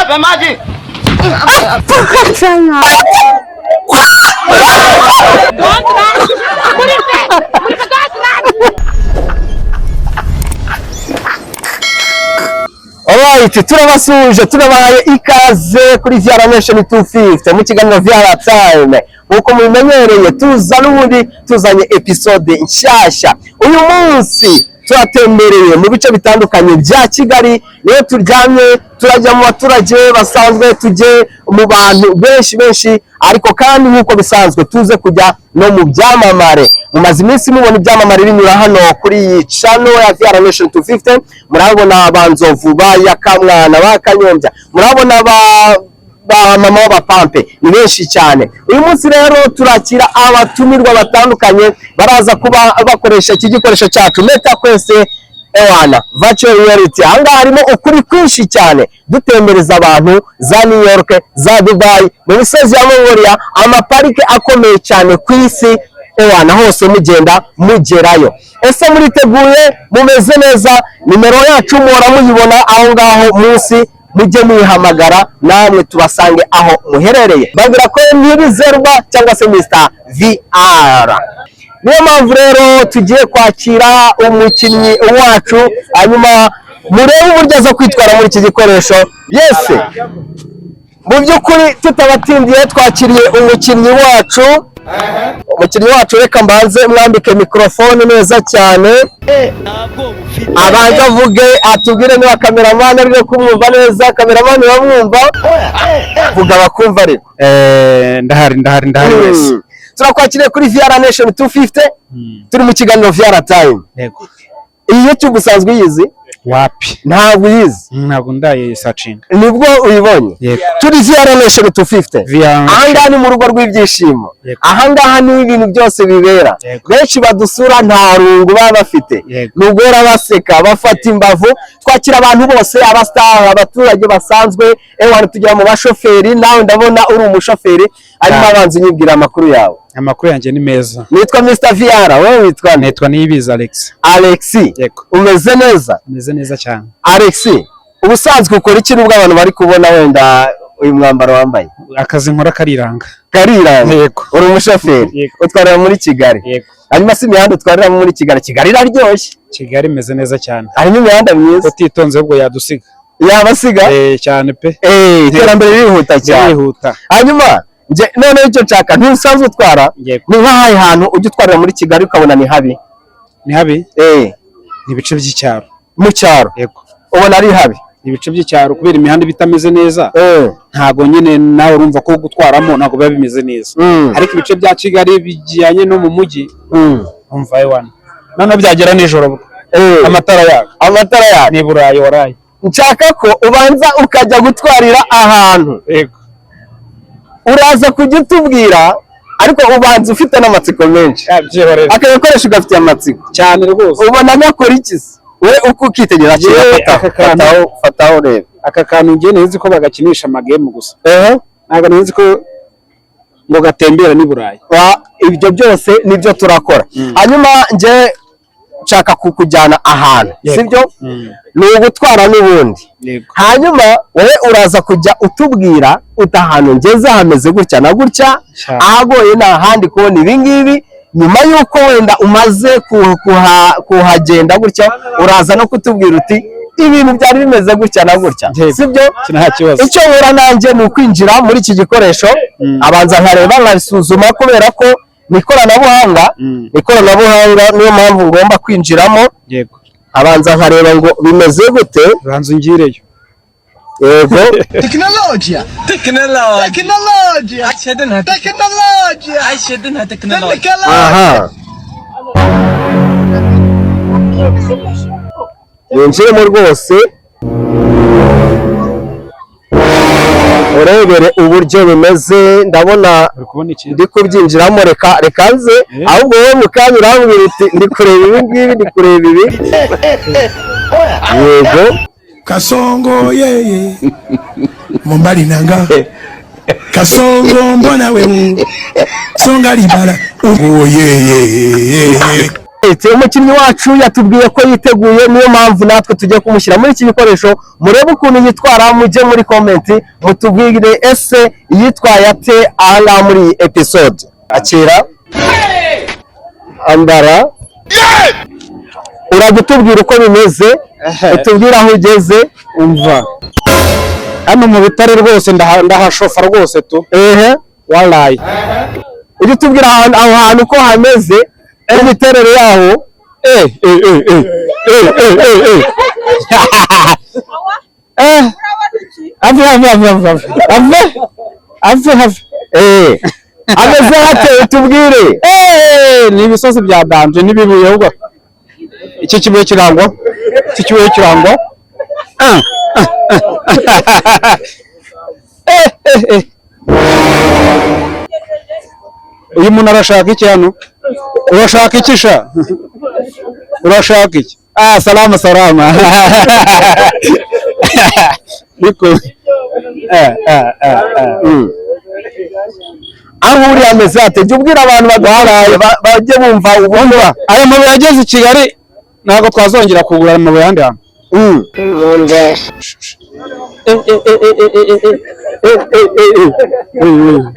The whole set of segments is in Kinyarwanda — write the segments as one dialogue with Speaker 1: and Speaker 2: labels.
Speaker 1: Nipe maji.
Speaker 2: Alright, turabasuje turabaye ikaze kuri Vyara Nation 250 mu kiganiro Vyara Time. Uko mumenyereye tuzanye episode nshasha. Uyu munsi turatembereye mu bice bitandukanye bya Kigali, niyo turyamye turajya mu baturage basanzwe, tujye mu bantu benshi, ariko kandi nkuko bisanzwe tuze kujya no mu byamamare. Mumaze iminsi mubona ibyamamare binyura hano kuri channel ya Vyara Nation 250. Murabona abanzovu ba Yakamwana ba Kanyombya, murabona ba mama b'abapampe ni benshi cyane. Uyu munsi rero turakira abatumirwa batandukanye baraza kuba bakoresha iki gikoresho cyacu MetaQuest virtual reality. Anga harimo ukuri kwinshi cyane, dutembereza abantu za New York, za Dubai, mu misozi ya Mongolia, amaparike akomeye cyane ku isi. Hose mugenda mugerayo. Ese muriteguye? Mumeze neza? Nimero yacu muhora muyibona aho ngaho munsi, mujye muyihamagara namwe tubasange aho muherereye. Bagira ko ntibizerwa cyangwa se Mr VR. Niyo mpamvu rero tugiye kwakira umukinnyi wacu, hanyuma murebe uburyo aza kwitwara muri iki gikoresho. Yes, mu by'ukuri tutabatindiye twakiriye umukinnyi wacu. Umukinnyi wacu reka mbanze mwambike mikrofone neza cyane, abanza avuge atubwire niba cameraman ari kumwumva neza. Cameraman bamwumva? Vuga bakumva ariko.
Speaker 3: Ndahari wese.
Speaker 2: Turakwakiriye kuri Vyara Nation 250. Turi mu kiganiro Vyara Time.
Speaker 3: Yego.
Speaker 2: Iyi YouTube usanzwe yizi?
Speaker 3: Wapi?
Speaker 2: Ntabwo yizi.
Speaker 3: Ntabwo ndaye searching.
Speaker 2: Nibwo uyibonye?
Speaker 3: Yego.
Speaker 2: Turi Vyara Nation 250. Ahangaha ni mu rugo rw'ibyishimo. Ahangaha ni ibintu byose bibera. Benshi badusura nta rungu baba bafite. Nugora baseka bafata imbavu. Twakira abantu bose, abastar, abaturage basanzwe, tujya mu bashoferi. Nawe ndabona uri umushoferi, arimo abanza unyibwira amakuru yawe.
Speaker 3: Amakuru yanjye ni meza.
Speaker 2: Nitwa Mr VR, wowe witwa?
Speaker 3: Nitwa Niyibizi Alex.
Speaker 2: Alex.
Speaker 3: Yego.
Speaker 2: Umeze neza?
Speaker 3: Umeze neza cyane.
Speaker 2: Alex, ubusanzwe ukora iki nubwo abantu bari kubona wenda uyu mwambaro wambaye?
Speaker 3: Akazi nkora kariranga.
Speaker 2: Kariranga?
Speaker 3: Yego.
Speaker 2: Uri umushoferi? Utwarira muri Kigali?
Speaker 3: Yego.
Speaker 2: Hanyuma si imihanda utwarira muri Kigali? Kigali iraryoshye.
Speaker 3: Kigali imeze neza cyane.
Speaker 2: Harimo imihanda myiza.
Speaker 3: Utitonze ubwo yadusiga.
Speaker 2: Yabasiga?
Speaker 3: Cyane pe.
Speaker 2: Iterambere ririhuta cyane.
Speaker 3: Ririhuta.
Speaker 2: Hanyuma none icyo nshaka ntusanzwe utwara, ni nk'ahahe hantu ujya utwarira muri Kigali ukabona ni habi?
Speaker 3: Ni habi? Ni ibice by'icyaro.
Speaker 2: Mu cyaro?
Speaker 3: Yego.
Speaker 2: Ubona ari habi?
Speaker 3: Ibice by'icyaro kubera imihanda bitameze neza. Ntago nyine nawe urumva ko gutwaramo ntago biba bimeze neza. Ariko ibice bya Kigali bijyanye no mu mujyi, umva yewana. None byagera nijoro amatara yaka ni Burayi waraye.
Speaker 2: Nshaka ko ubanza ukajya gutwarira ahantu.
Speaker 3: Yego.
Speaker 2: Uraza kujya utubwira, ariko ubanza ufite n'amatsiko menshi. Aka gakoresho gafite amatsiko
Speaker 3: cyane rwose.
Speaker 2: Ubona nakora iki se? We uko ukitegereza fataho reba.
Speaker 3: Aka kantu ngiye nzi ko bagakinisha amagame gusa. Ntabwo nzi ko ngo gatembera ni Burayi.
Speaker 2: Ibyo byose nibyo turakora. Hanyuma nje nshaka kukujyana ahantu, sibyo? Ni ugutwara n'ubundi. Hanyuma wowe uraza kujya utubwira utahantu ngeze hameze gutya na gutya, ahagoye n'ahandi kubona ibi ngibi. Nyuma yuko wenda umaze kuhagenda gutya, uraza no kutubwira uti ibintu byari bimeze gutya na gutya, sibyo? Icyo wera nanjye ni ukwinjira muri iki gikoresho, abanza nkareba nkasuzuma kubera ko ni ikoranabuhanga. Niyo mpamvu ngomba kwinjiramo.
Speaker 3: Yego.
Speaker 2: Abanza nkareba ngo bimeze gute.
Speaker 3: Banza ungireyo.
Speaker 2: Yego.
Speaker 1: Teknolojia.
Speaker 2: Aha. Ninjiremo rwose urebere uburyo bimeze. Ndabona ndi kubyinjiramo. Reka nze ahubwo wowe mukanya urambwira uti ndi kureba ibi ngibi, ndi kureba ibi. Yego.
Speaker 4: Kasongo yeye Mombali nanga Kasongo mbona wewe Songa libala yeye
Speaker 2: Alright, umukinnyi wacu yatubwiye ko yiteguye, niyo mpamvu natwe tugiye kumushyira muri iki gikoresho. Murebe ukuntu yitwara, mujye muri comment mutubwire ese yitwaye ate aha muri iyi episode. Akira ambara uragutubwira uko bimeze, utubwira aho ugeze.
Speaker 3: Umva hano mu bitare rwose ndahashofa rwose tu. Wallahi
Speaker 2: ujye utubwira aho hantu uko hameze n'imiterere yaho. Ameze hate tubwire.
Speaker 3: Ni ibisozi bya danje n'ibibuye ahubwo iki kibuye kirangwa, iki kibuye kirangwa. Uyu muntu arashaka iki hano? Urashaka iki sha? Urashaka iki? Salama salama. Niko
Speaker 2: aho uri ameze ate? Jya ubwira abantu baduharaye bajye bumva ubumva.
Speaker 3: Aya mabuye yageze i Kigali ntabwo twazongera kugura amabuye ahandi hantu.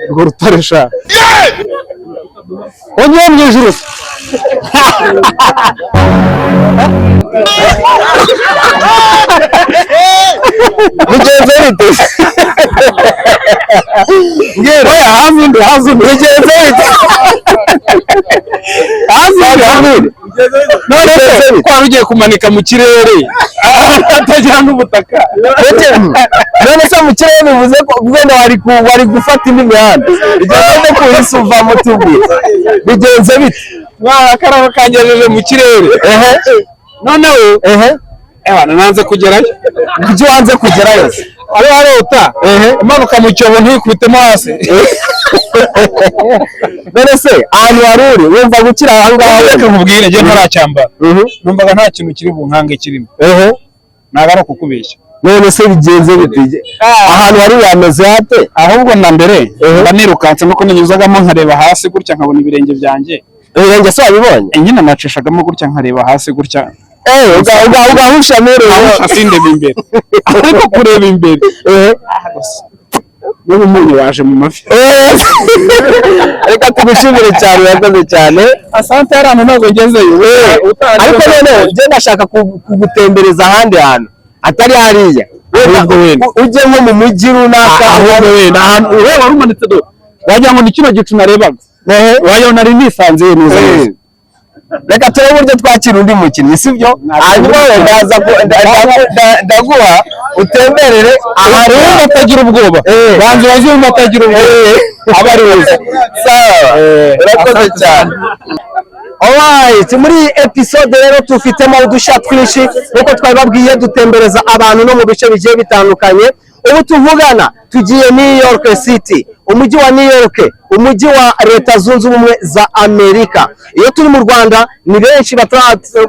Speaker 3: Urwo rutare sha ongera mu ijuru.
Speaker 2: Bigenze bite?
Speaker 3: Ngero hazundi
Speaker 2: bigenze bite?
Speaker 3: hazundi none ko ugiye kumanika mu kirere atagira n'ubutaka.
Speaker 2: None se mu kirere bivuze ko wenda wari gufata indi mihanda, bigenze kuhise uvamo tubwire. Bigenze bite?
Speaker 3: Akarabo kangejeje mu kirere. Noneho nanze kugerayo.
Speaker 2: Ibyo wanze kugerayo
Speaker 3: ari warota umanuka mu cyobo ntikubitemo hasi.
Speaker 2: None se ahantu wari uri wumva gukira aha ngaha?
Speaker 3: Reka nkubwire njye ntaracyambara, numvaga nta kintu kiri bunkange kirimo. Ntabwo ari ukukubeshya.
Speaker 2: None se bigenze bite? Ahantu wari yameze hate?
Speaker 3: Ahubwo na mbere mba nirukanse nuko nanyuzagamo nkareba hasi gutya nkabona ibirenge byanjye.
Speaker 2: Ibirenge se wabibonye?
Speaker 3: Nyine nacishagamo gutya nkareba hasi gutya.
Speaker 2: Ugahusha mireba
Speaker 3: sindeba imbere ariko kureba imbere. N'ubu umunyu waje mu mafi.
Speaker 2: Reka tugushimire cyane, urakoze cyane.
Speaker 3: Asante yari ahantu ntabwo ngezeyo.
Speaker 2: Ariko noneho njye ndashaka kugutembereza ahandi hantu atari hariya. Ujye nko mu mujyi runaka.
Speaker 3: Ahantu ureba warumanitse do wagira ngo ni kino gicu narebaga. Wayo nari nisanzuye neza.
Speaker 2: Reka turebe uburyo twakira undi mukinnyi, sibyo? Hanyuma ndaguha utemberere
Speaker 3: ahantu batagira ubwoba. Banze bazumva batagira ubwoba.
Speaker 2: Abari wese. Sawa. Urakoze cyane. Alright, muri episode rero tufitemo udushya twinshi nkuko twababwiye, dutembereza abantu no mu bice bigiye bitandukanye. Ubu tuvugana tugiye New York City, umujyi wa New York, umujyi wa Leta Zunze Ubumwe za Amerika. Iyo turi mu Rwanda ni benshi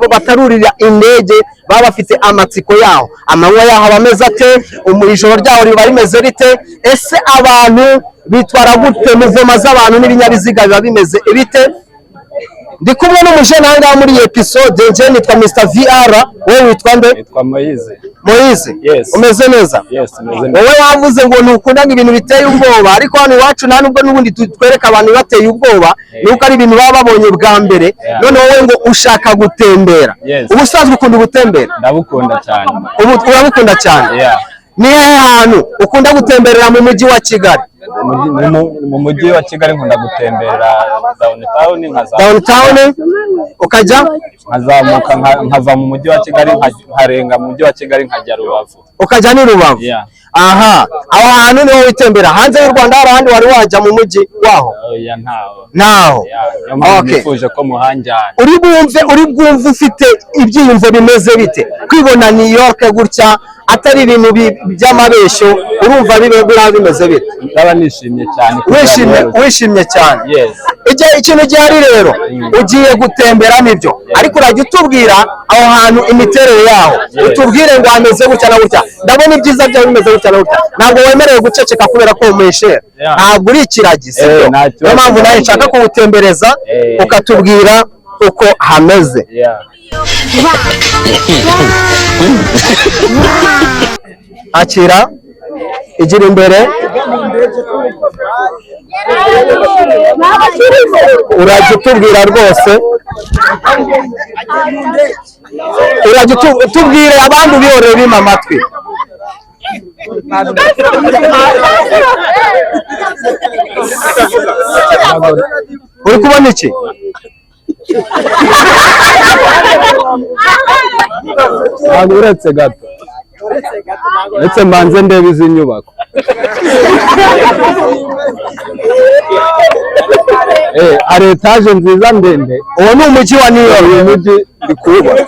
Speaker 2: batarurira indege baba bafite amatsiko yaho. Amanywa yaho bameze ate? Ijoro ryaho riba rimeze rite? Ese abantu bitwara gute? Muvoma z'abantu n'ibinyabiziga biba bimeze bite? Ndi kumwe n'umujene aha muri iyi episode. Njye nitwa Mr VR. Wowe witwa nde?
Speaker 1: Nitwa Moise.
Speaker 2: Moise?
Speaker 1: Yes.
Speaker 2: Umeze neza?
Speaker 1: Yes, umeze neza.
Speaker 2: Wowe wavuze ngo ntukundaga ibintu biteye ubwoba, ariko hano iwacu nta nubwo n'ubundi twereka abantu bateye ubwoba, nuko ari ibintu baba babonye bwa mbere. None wowe ngo ushaka gutembera. Ubusanzwe ukunda gutembera?
Speaker 1: Ndabukunda cyane.
Speaker 2: Ubu urabukunda cyane? Ni hehe hantu ukunda gutemberera mu mujyi wa Kigali?
Speaker 1: Mu mujyi wa Kigali nkunda gutembera
Speaker 2: downtown, ukajya
Speaker 1: nkazamuka nkava mu mujyi wa Kigali nkarenga mu mujyi wa Kigali nkajya Rubavu.
Speaker 2: Ukajya ni Rubavu? Aha, aho hantu niho witembera. Hanze y'u Rwanda hari ahandi wari wajya mu mujyi waho?
Speaker 1: Oya,
Speaker 2: ntaho.
Speaker 1: Nifuje ko muhanjyana.
Speaker 2: Uri bwumve ufite ibyiyumvo bimeze bite kwibona New York gutya, atari ibintu by'amabeshyo? Urumva bimeze bite?
Speaker 1: Ndaba nishimye cyane.
Speaker 2: Wishimye cyane? Ikintu gihari rero, ugiye gutembera nibyo, ariko urajya utubwira aho hantu imiterere yaho. Utubwire ngo hameze gutya na gutya. Ndabona ibyiza byawe bimeze gutya na gutya. Ntabwo wemerewe guceceka kubera ko umwishere. Ntabwo uri ikiragi, sibyo? Niyo mpamvu nawe nshaka kuwutembereza ukatubwira uko hameze. Akira igira imbere, urajya utubwira rwose, urajya utubwira abandi ubiyorere bima amatwi. Uri kubona iki?
Speaker 1: Ntabwo uretse gato, uretse mbanze ndebe izi nyubako. Hari etaje nziza ndende.
Speaker 2: Uwo ni umujyi wa New York.
Speaker 1: Uyu mujyi ndi kuwubona.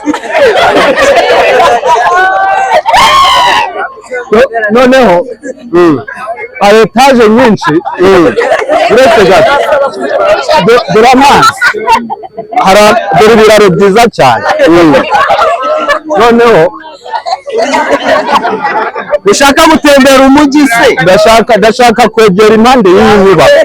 Speaker 1: Noneho hari etaje nyinshi, uretse gato dore amazi, dore ibiraro byiza cyane. Noneho
Speaker 2: ushaka gutembera umujyi se?
Speaker 1: ndashaka kwegera impande y'iyi nyubako.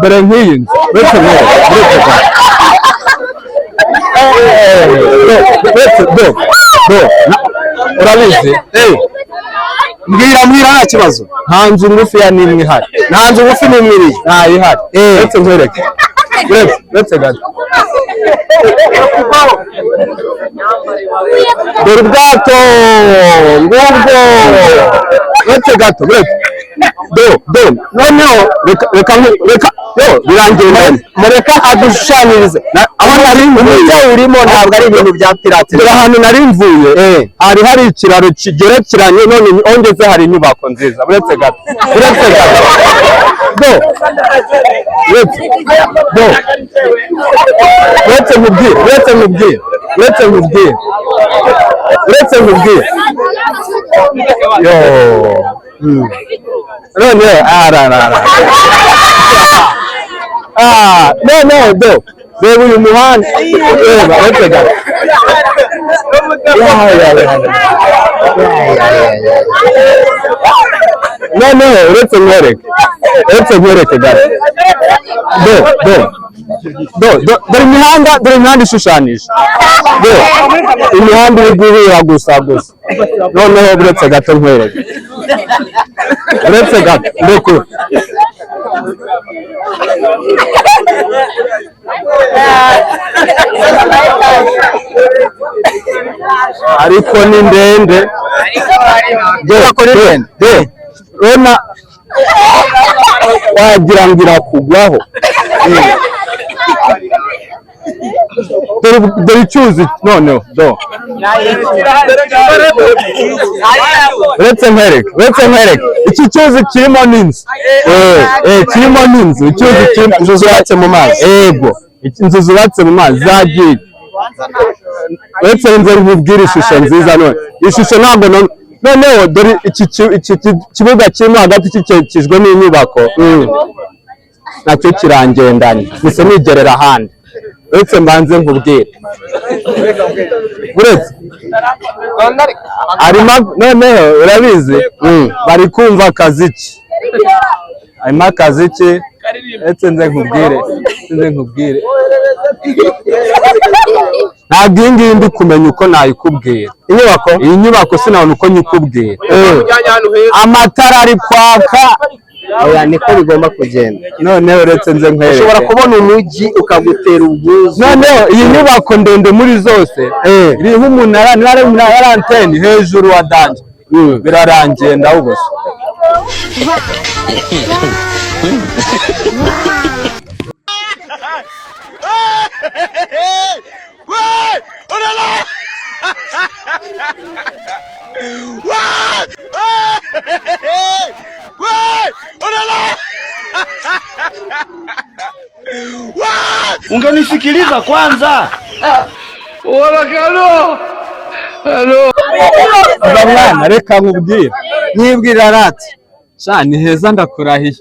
Speaker 1: Dore nk'iyi nzu, urabizi?
Speaker 2: Mbwira nta kibazo.
Speaker 1: Nta nzu ngufiya n'imwe ihari.
Speaker 2: Nta nzu ngufi n'imwe iri?
Speaker 1: Ntayihari. Uretse nkwereke, uretse gato. Dore ubwato ngubwo, uretse gato, noneho reka birangiye,
Speaker 2: mureka adushushanyirize. Aho nari umujyi urimo ntabwo ari ibintu bya pirate.
Speaker 1: dore ahantu nari mvuye, hari ikiraro kigerekeranye, none ongeze hari inyubako nziza. Uretse gato, uretse nkubwire. None reba uyu muhanda, uretse gato. Noneho uretse nkwereke gato. Dore imihanda ishushanyije. Imihanda iri guhura gusa. Noneho uretse gato nkwereke. Uretse gato, ndekure. Ariko ni ndende. Rona wagira ngo irakugwaho. Dore icyuzi noneho. Uretse nkwereke. Iki cyuzi kirimo n'inzu. Icyuzi kirimo inzu zubatse mu mazi. Yego. Inzu zubatse mu mazi zagiye. Uretse nze nkubwire ishusho nziza none. Ishusho ntabwo noneho dore iki kibuga kirimo hagati gikikijwe n'inyubako. Nacyo kirangendanye. Nise nigerera ahandi. Uretse mbanze nkubwire. Uretse noneho urabizi, bari kumva akaziki. Harimo akaziki. Uretse nze nkubwire. Ntabwo iyi ngiyi ndi kumenya uko nayikubwira. Iyi nyubako sinabona uko nyikubwira. Amatara ari kwaka.
Speaker 2: Oya, niko bigomba kugenda.
Speaker 1: Noneho uretse nze nkwereke.
Speaker 2: Ushobora kubona umujyi ukagutera ubwuzu.
Speaker 1: Noneho iyi nyubako ndende muri zose, iriho umunara anteni hejuru wa danje. Birarangiye ndawubuze.
Speaker 5: Ungenisikiliza kwanza.
Speaker 1: Mwana reka nkubwire.
Speaker 2: Nyibwira rati.
Speaker 1: Ni heza ndakurahiye.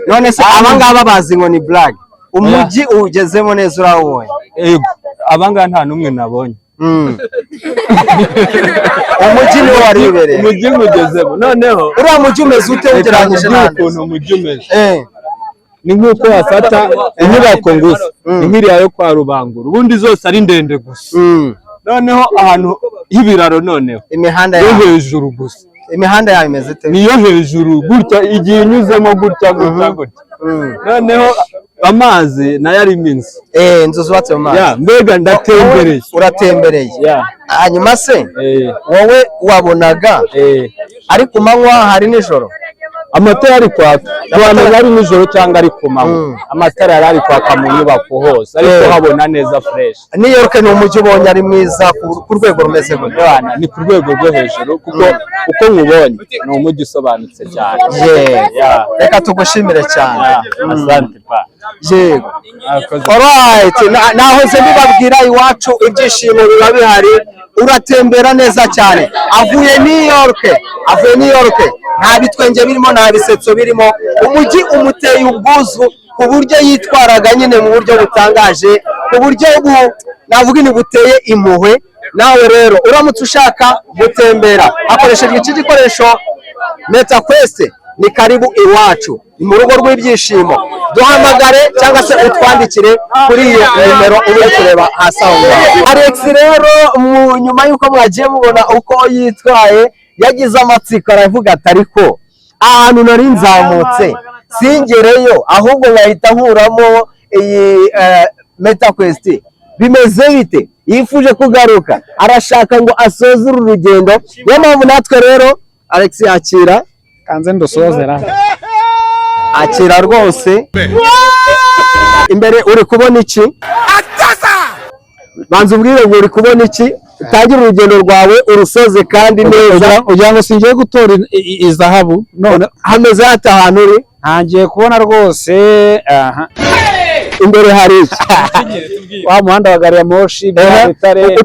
Speaker 2: None se abangaba bazi ngo ni black. Umujyi ugezemo neza urawubonye?
Speaker 1: Yego. Abangaba nta numwe nabonye.
Speaker 2: umujyi niwo wari ubereye,
Speaker 1: umujyi mugezemo noneho
Speaker 2: uriya mujyi umeze ute ugereranyije n'ahandi?
Speaker 1: ukuntu umujyi umeze ni nk'uko wafata inyubako ngusa nk'iriya yo kwa Rubangura ubundi zose ari ndende gusa, noneho ahantu h'ibiraro noneho
Speaker 2: imihanda
Speaker 1: yo hejuru gusa.
Speaker 2: Imihanda yawe imeze ite?
Speaker 1: niyo hejuru gutya igiye inyuzemo gutya noneho amazi nayo arimo inzu
Speaker 2: inzu zubatse mu mazi.
Speaker 1: mbega ndatembereye.
Speaker 2: Uratembereye hanyuma se wowe wabonaga ari ku manywa hari nijoro?
Speaker 1: Amatara ari kwaka abantu bari nijoro cyangwa ari ku manywa, amatara yari ari kwaka mu nyubako hose ariko habona neza fresh.
Speaker 2: New York ni umujyi ubonye ari mwiza ku rwego rumeze gute?
Speaker 1: Ni ku rwego rwo hejuru kuko uko nkubonye ni umujyi usobanutse cyane.
Speaker 2: Reka tugushimire cyane.
Speaker 1: Asante pa.
Speaker 2: Yego. Alright, nahoze mbibabwira iwacu ibyishimo biba bihari, uratembera neza cyane. Avuye New York nta bitwenge birimo, nta bisetso birimo, umujyi umuteye ubwuzu ku buryo yitwaraga nyine mu buryo butangaje, ku buryo navuga ni buteye impuhwe. Nawe rero uramutse ushaka gutembera hakoreshejwe iki gikoresho MetaQuest, ni karibu iwacu, ni mu rugo rw'ibyishimo. Duhamagare cyangwa se utwandikire kuri iyo nimero uri kureba hasi aho ngaho. Alex rero nyuma y'uko mwagiye mubona uko yitwaye, yagize amatsiko aravuga ati ariko ahantu nari nzamutse singereyo ahubwo nkahita nkuramo iyi MetaQuest, bimeze bite? Yifuje kugaruka, arashaka ngo asoze uru rugendo. Niyo mpamvu natwe rero Alex yakira
Speaker 3: kanze ndosozera,
Speaker 2: akira rwose. Imbere uri kubona iki? Banza ubwire ngo uri kubona iki, utangire urugendo rwawe urusoze kandi neza.
Speaker 3: ugira ngo singiye gutora izahabu none
Speaker 2: hameze hata ahantu uri?
Speaker 3: ntangiye kubona rwose.
Speaker 2: Imbere hari iki?
Speaker 3: Wa muhanda wa gari ya moshi Bitare.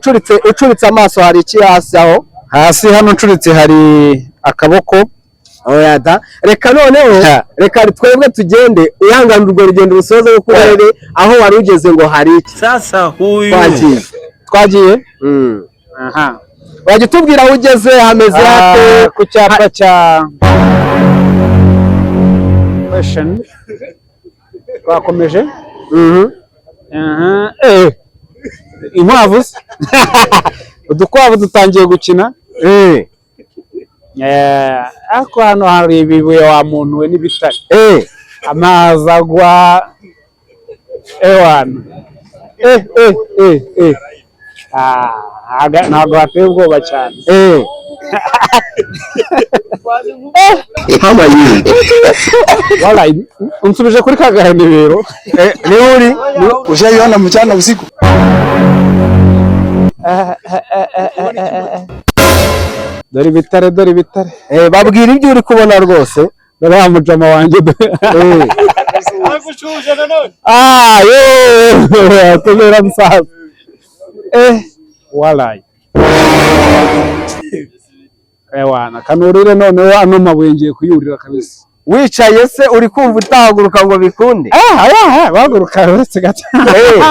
Speaker 2: Ucuritse amaso hari iki hasi aho?
Speaker 3: Hasi hano ncuritse hari akaboko.
Speaker 2: Oyada, reka noneho reka twebwe tugende uyangana urwo rugendo rusoze ko kurere aho wari ugeze ngo hari iki.
Speaker 1: Sasa huyu
Speaker 3: twagiye
Speaker 2: wajya tubwira aho ugeze hameze hate?
Speaker 3: Ku cyapa cya question twakomeje. Inkwavu udukwavu dutangiye gukina. Ariko hano hari ibibuye wa muntu we n'ibitare. Amazi agwa ewana. Ntabwo hateye ubwoba cyane. Wallahi unsubije kuri kagahenebero.
Speaker 2: Ni uri
Speaker 4: Ushayiona mchana usiku.
Speaker 3: Dore bitare.
Speaker 2: Babwira ibyo uri kubona rwose.
Speaker 3: Dore wa mujama wanjye. Kubera msaza. Wallahi. Ewana kanurire none ano mabuye ngiye kuyurira kabisa.
Speaker 2: Wicaye se uri kumva utahaguruka ngo bikunde?
Speaker 3: Baguruka uretse gato. We.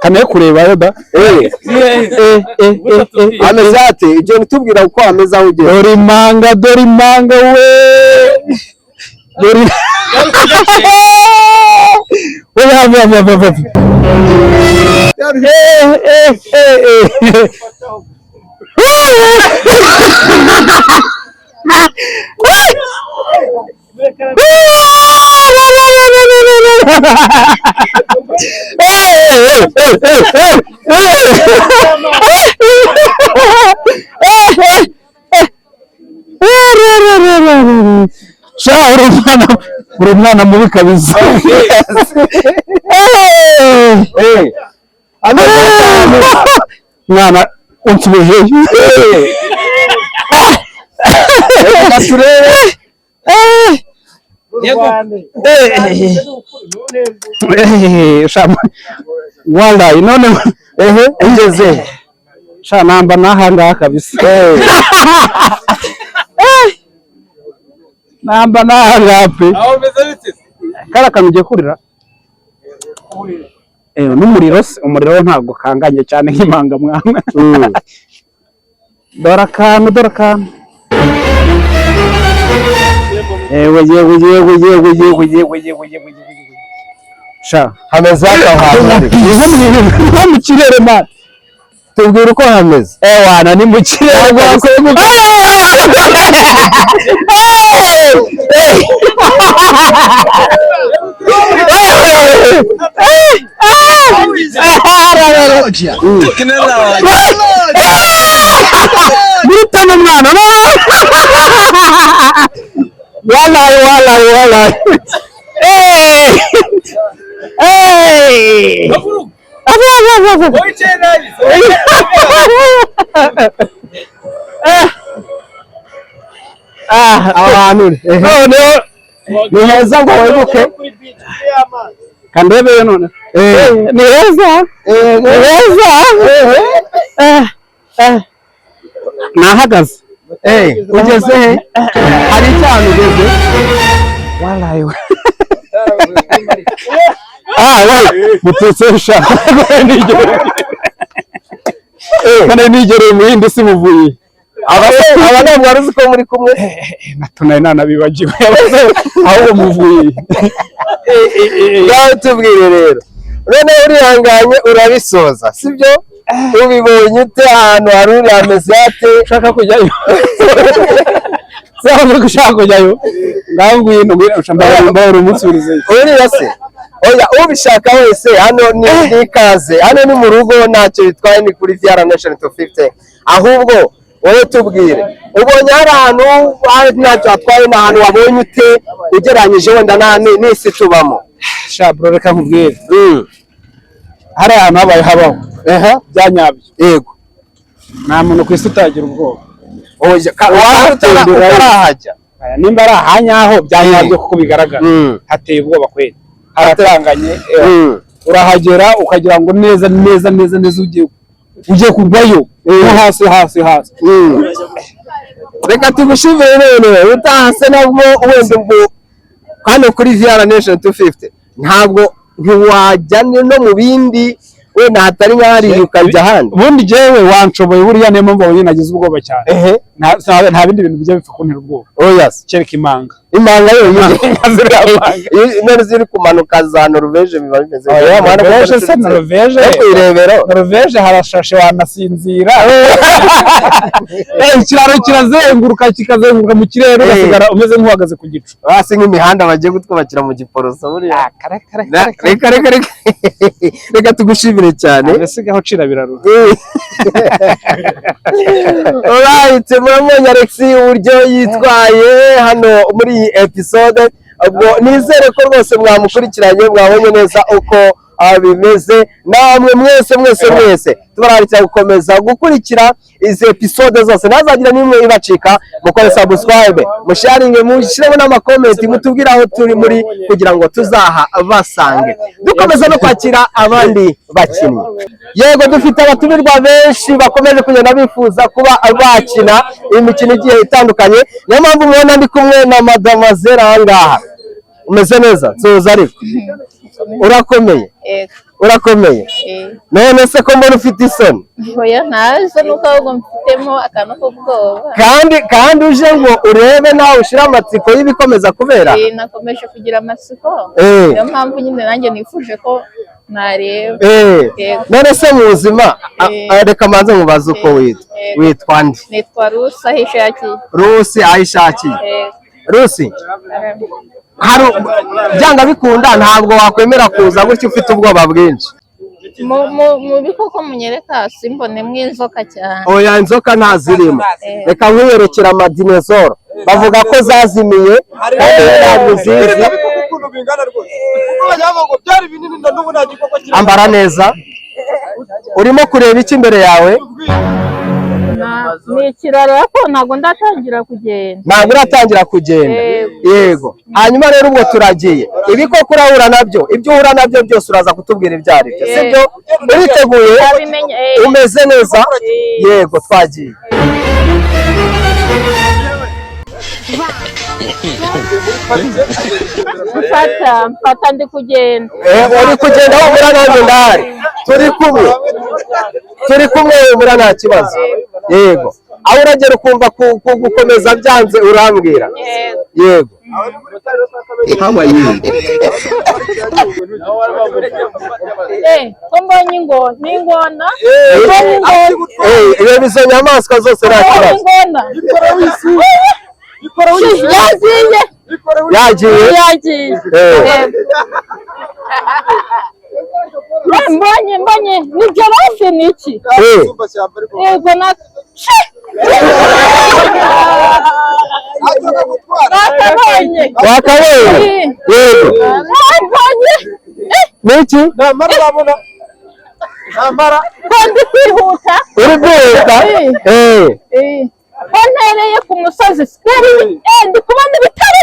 Speaker 3: Kane kureba yoda.
Speaker 2: Ameze ate? Ije gutubwira uko ameze aho ugeze.
Speaker 3: Dori manga we. Dori. uri umwana mubi kabisa. Mwana unsubije. wala inone
Speaker 2: ugeze
Speaker 3: sha namba nahanga kabisa namba nahanga pe
Speaker 5: aho meze bite
Speaker 3: kara kamije kurira n'umuriro umuriro ntabwo kanganye cyane nk'imanga mwana dora kantu sha
Speaker 2: hameze akahantu
Speaker 3: nko mu kirere man
Speaker 2: tubwira uko hameze
Speaker 3: wana ni mu kirere Mutana mwana wallahi
Speaker 2: abantu ni heza ngo wibuke
Speaker 3: kandebe none ni heza nahagaze
Speaker 2: ugeze he hari cyane ugeze
Speaker 3: wallahi mutesesha kana nigere mu yindi si muvuye
Speaker 2: aba ntabwo wari uzi ko muri kumwe
Speaker 3: natunari nanabibagiwe ahubwo muvuye
Speaker 2: ngaho tubwire rero none urihanganye urabisoza sibyo ubibonye ute ahantu hari uri hameze hate
Speaker 3: ushaka kujyayo cyangwa gushaka kujyayo ngaho ngwino mbara umunsi urizeyo
Speaker 2: uriya se oya ubishaka wese hano ni ikaze hano ni mu rugo ntacyo bitwaye ni kuri VR Nation 250 ahubwo wowe tubwire ubonye hari ahantu ntacyo atwaye n'ahantu wabonye ute ugereranyije wenda n'isi tubamo
Speaker 3: sha bro reka nkubwire hari ahantu habaye habaho byanyabyo
Speaker 2: yego
Speaker 3: nta muntu ku isi utagira ubwoba
Speaker 2: utarahajya
Speaker 3: nimba ari ahanyaho byanyabyo kuko bigaragara hateye ubwoba kweli haratanganye urahagera ukagira ngo neza ugiye kugwayo hasi
Speaker 2: reka tugushimire none utahase nabwo wenda ubwo hano kuri VR Nation 250 ntabwo ntiwajya no mu bindi wenda hatari nk'ahari ukajya ahandi
Speaker 3: ubundi jewe wanshoboye buriya niyo mpamvu abonye nagize ubwoba cyane nta bindi bintu bijya bipfa kuntera ubwoba kereka imanga
Speaker 2: yonyine intore ziri kumanuka za Norvege biba bimeze
Speaker 3: Norvege harashashe wanasinzira ikiraro kikazenguruka mu kirere ugasigara umeze nk'uhagaze ku gicu
Speaker 2: hasi nk'imihanda bagiye gutwubakira mu Giporoso buriya reka tugushimire cyane
Speaker 3: mbesigaho cira birarura
Speaker 2: alright murabonye Alexis uburyo yitwaye hano muri iyi episode ubwo nizere ko rwose mwamukurikiranye mwabonye neza uko bimeze namwe mwese tubararikira gukomeza gukurikira izi episode zose ntazagira n'imwe ibacika mukore subscribe musharinge mushyiremo n'amakomenti mutubwire aho turi muri kugira ngo tuzaha basange dukomeza no kwakira abandi bakinnyi yego dufite abatumirwa benshi bakomeje kugenda bifuza kuba bakina imikino igiye itandukanye niyo mpamvu mubona ndi kumwe na Mademoiselle ahangaha umeze neza nsoza ariko urakomeye none se ko mbona ufite isoni
Speaker 6: oya ntazo nuko ahubwo mfitemo akantu k'ubwoba
Speaker 2: kandi uje ngo urebe nawe ushira amatsiko y'ibikomeza kubera
Speaker 6: nakomeje kugira amatsiko niyo mpamvu nyine nanjye nifuje ko nareba
Speaker 2: none se mu buzima reka manze mubaze uko witwa ndi
Speaker 6: nitwa Rusi ahishakiye
Speaker 2: Rusi hari byanga bikunda ntabwo wakwemera kuza gutyo ufite ubwoba bwinshi
Speaker 6: mu bikoko munyereka simbonemo inzoka cyane
Speaker 2: oya inzoka ntazirimo reka nkwiyerekera amadinezoro bavuga ko zazimiye kandi ntabwo zizi ambara neza urimo kureba iki imbere yawe
Speaker 6: ni ikiraro ariko ntabwo ndatangira kugenda.
Speaker 2: Ntabwo uratangira kugenda. Yego. Hanyuma rero ubwo turagiye. Ibi koko urahura nabyo, ibyo uhura nabyo byose uraza kutubwira ibyo ari byo. Sibyo? Uriteguye? Umeze neza? Yego, twagiye.
Speaker 6: Mfata ndi kugenda.
Speaker 2: Uri kugenda humura nanjye ndahari. Turi kumwe humura nta kibazo. Yego. Aho uragera ukumva gukomeza byanze urambwira. Yego. How are you?
Speaker 6: Mbonye ingona.
Speaker 2: Iyo bizo nyamaswa zose nta kibazo. Yagiye.
Speaker 6: Mbonye ni giraffe ni iki? Yego na
Speaker 2: Wakabonye? Yego. Niki?
Speaker 4: Namara.
Speaker 6: Kandi kwihuta.
Speaker 2: Uri kwihuta?
Speaker 6: Ntereye ku musozi ndi kubona ibitare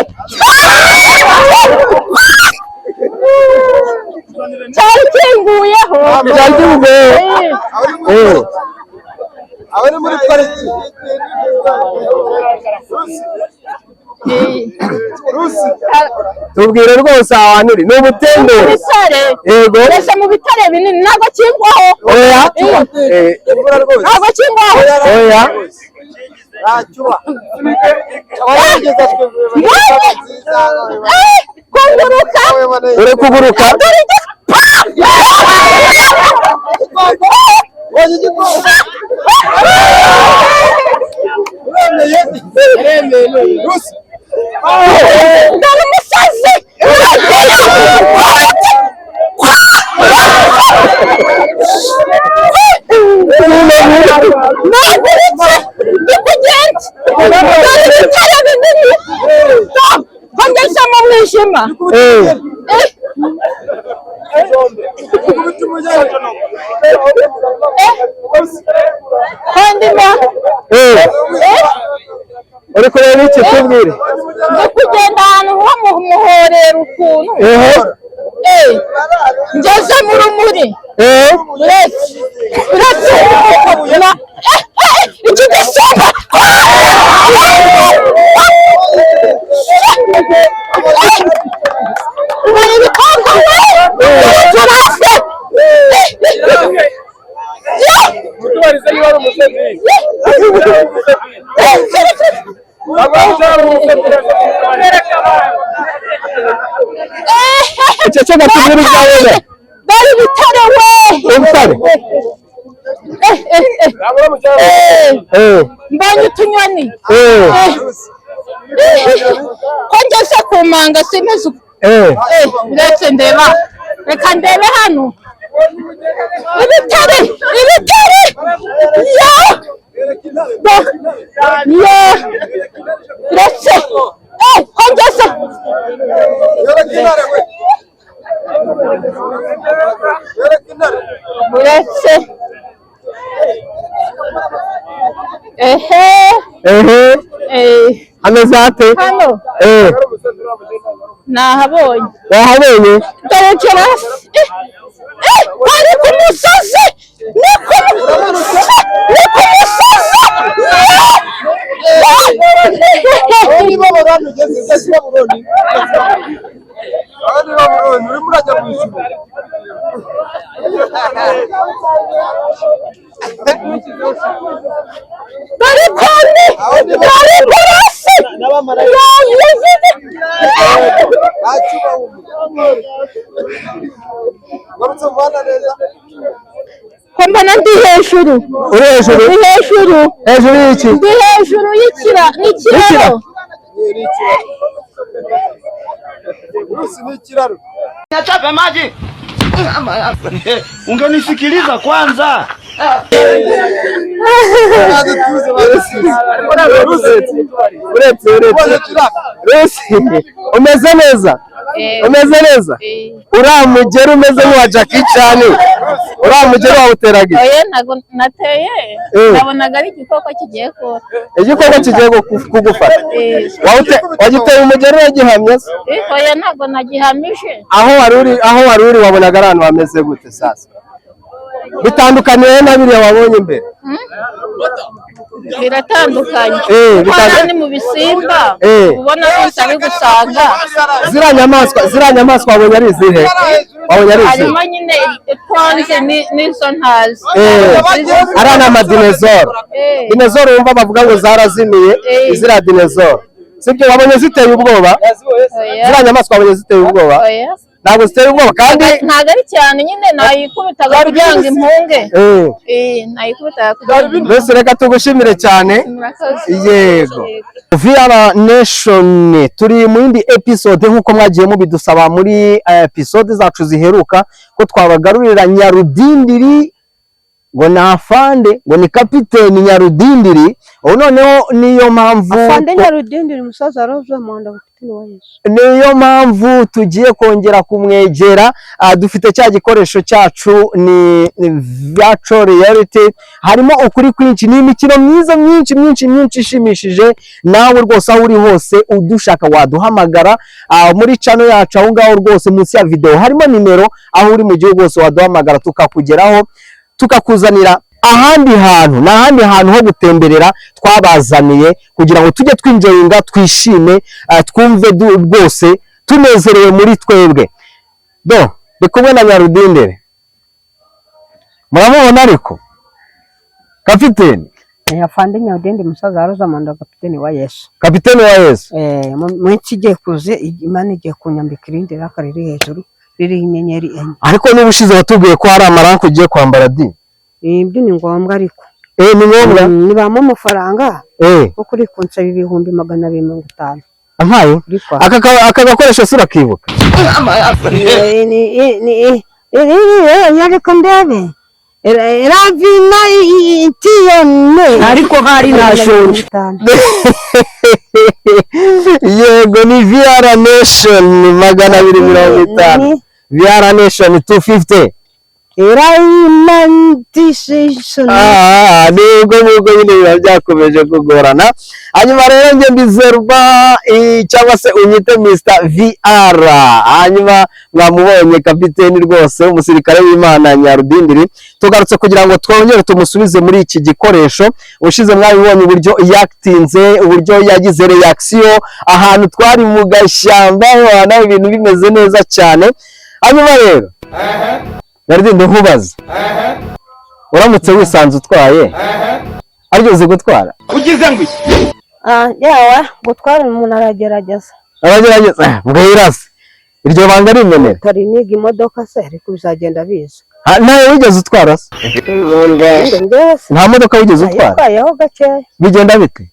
Speaker 6: cyari kinguyeho.
Speaker 4: Abari muri pariki.
Speaker 2: Tubwire rwose ahantu uri. Ni ubutembere. Yego.
Speaker 6: Mbese mu bitare binini ntabwo kingwaho.
Speaker 2: Oya.
Speaker 6: Ntabwo kingwaho.
Speaker 2: Oya.
Speaker 6: Kuguruka.
Speaker 2: Uri kuguruka?
Speaker 6: Dore umusazi. Kongeza mu mwijima.
Speaker 2: Uri kureba iki tubwire?
Speaker 6: Ndi kugenda ahantu ho mu muhorera ukuntu. Ngeze mu rumuri. Uretse iki gisimba.
Speaker 2: Icyo cyo gatubwira ibyawe.
Speaker 6: Bari bitare we.
Speaker 2: Ubutare.
Speaker 6: Mbonye utunyoni. Ko ngeze ku manga simeze uretse ndeba. Reka ndebe hano. Ibitare. Uretse. Ko ngeze. Uretse.
Speaker 2: Ameze ate?
Speaker 6: Hano. Nahabonye.
Speaker 2: Wahabonye?
Speaker 6: Dore giraffe. Bari ku musozi. Ni ku musozi. Mbona ndi hejuru.
Speaker 2: Uri hejuru?
Speaker 6: Ndi hejuru.
Speaker 2: Hejuru y'iki?
Speaker 6: Ndi hejuru y'ikiraro.
Speaker 5: Nachapa maji. Ungenisikiliza kwanza.
Speaker 2: Uretse. Umeze neza? umeze neza uramugera umeze nk'uwa Jackie Chan uramugera wawuteraga
Speaker 6: oya ntago nateye nabonaga ari igikoko kigiye kuba
Speaker 2: igikoko kigiye kugufata wagiteye umugera uragihamya
Speaker 6: oya ntago nagihamije
Speaker 2: aho wari uri wabonaga ari ahantu hameze gute sasa bitandukaniye na biriya wabonye imbere
Speaker 6: biratandukanye ni mu bisimba ubona bose ari gusanga
Speaker 2: ziriya nyamaswa wabonye ari izihe
Speaker 6: harimo nyine twanze n'izo ntazi
Speaker 2: ari n'amadinezoro dinezoro wumva bavuga ngo zarazimiye ziriya dinezoro sibyo wabonye ziteye ubwoba ziriya nyamaswa wabonye ziteye ubwoba ntabwo ziteye ubwoba kandi
Speaker 6: ntabwo ari cyane nyine nayikubitaga kugira ngo impunge nayikubitaga kugira ngo
Speaker 2: mbese reka tugushimire cyane yego VR Nation turi mu yindi episode nk'uko mwagiye mubidusaba muri episode zacu ziheruka ko twabagarurira Nyarudindiri ngo ni afande ngo ni kapiteni Nyarudindiri noneho niyo mpamvu
Speaker 7: afande Nyarudindiri musaza Roza Manda kapiteni wa Yesu
Speaker 2: niyo mpamvu tugiye kongera kumwegera dufite cya gikoresho cyacu ni virtual reality harimo ukuri kwinshi ni imikino myiza myinshi ishimishije nawe rwose aho uri hose udushaka waduhamagara muri channel yacu aho ngaho rwose munsi ya video harimo nimero aho uri mu gihugu hose waduhamagara tukakugeraho tukakuzanira ahandi hantu ho gutemberera twabazaniye kugira ngo tujye twinjira twishime twumve rwose tunezerewe muri twebwe kumwe na Nyarudindiri muramubona ariko kapiteni
Speaker 7: afande Nyarudindiri musaza Roza Manda kapiteni wa Yesu mu kigiye kuze Imana igiye kunyambika irindi raka riri hejuru riri inyenyeri enye
Speaker 2: ariko n'ubushize watubwiye ko hari amaranka ugiye kwambara
Speaker 7: ibyo ni ngombwa ariko
Speaker 2: ni ngombwa
Speaker 7: nibamo amafaranga ko kuri konsa 250
Speaker 2: ampaye aka gakoresho sura kibuka
Speaker 7: yariko ndebe ravina itiyone
Speaker 2: ariko hari nashonje yego ni VR Nation 250 VR Nation 250 nubwo nyine biba byakomeje kugorana hanyuma rero njye mbizerwa cyangwa se unyite Mr VR hanyuma mwamubonye kapiteni rwose umusirikare w'Imana Nyarudindiri tugarutse kugira ngo twongere tumusubize muri iki gikoresho ushize mwabibonye uburyo yakitinze uburyo yagize reaction ahantu twari mu gashyamba naho ibintu bimeze neza cyane hanyuma rero Nyarudindiri nkubaza uramutse wisanze utwaye aryoze gutwara
Speaker 5: ugize ngo
Speaker 7: yawe gutwara umuntu aragerageza
Speaker 2: mbwirase iryo banga rimenera
Speaker 7: tari niga imodoka se ariko bizagenda biza
Speaker 2: nawe wigeze utwara se nta modoka wigeze utwara
Speaker 7: twayeho gakeya
Speaker 2: bigenda bite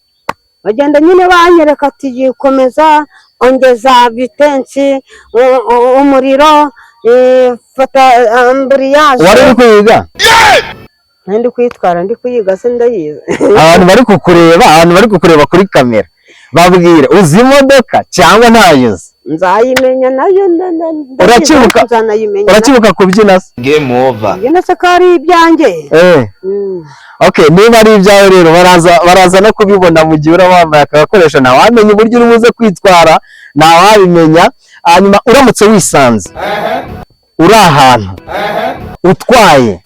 Speaker 7: bagenda nyine banyereka ati gikomeza ongeza vitensi umuriro fata ambriage
Speaker 2: wari uri kwiga
Speaker 7: ndi kwitwara ndi kuyiga se ndayize
Speaker 2: abantu bari kukureba kuri kamera babwire uzi imodoka cyangwa ntayizi
Speaker 7: nzayimenya nayo
Speaker 2: urakibuka kubyina se
Speaker 4: game over
Speaker 7: ngene se ko ari ibyanjye
Speaker 2: okay niba ari ibyawe rero baraza no kubibona mu gihe wambaye aka gakoresho nawe wamenya uburyo uri buze kwitwara nawe wabimenya hanyuma uramutse wisanze uri ahantu utwaye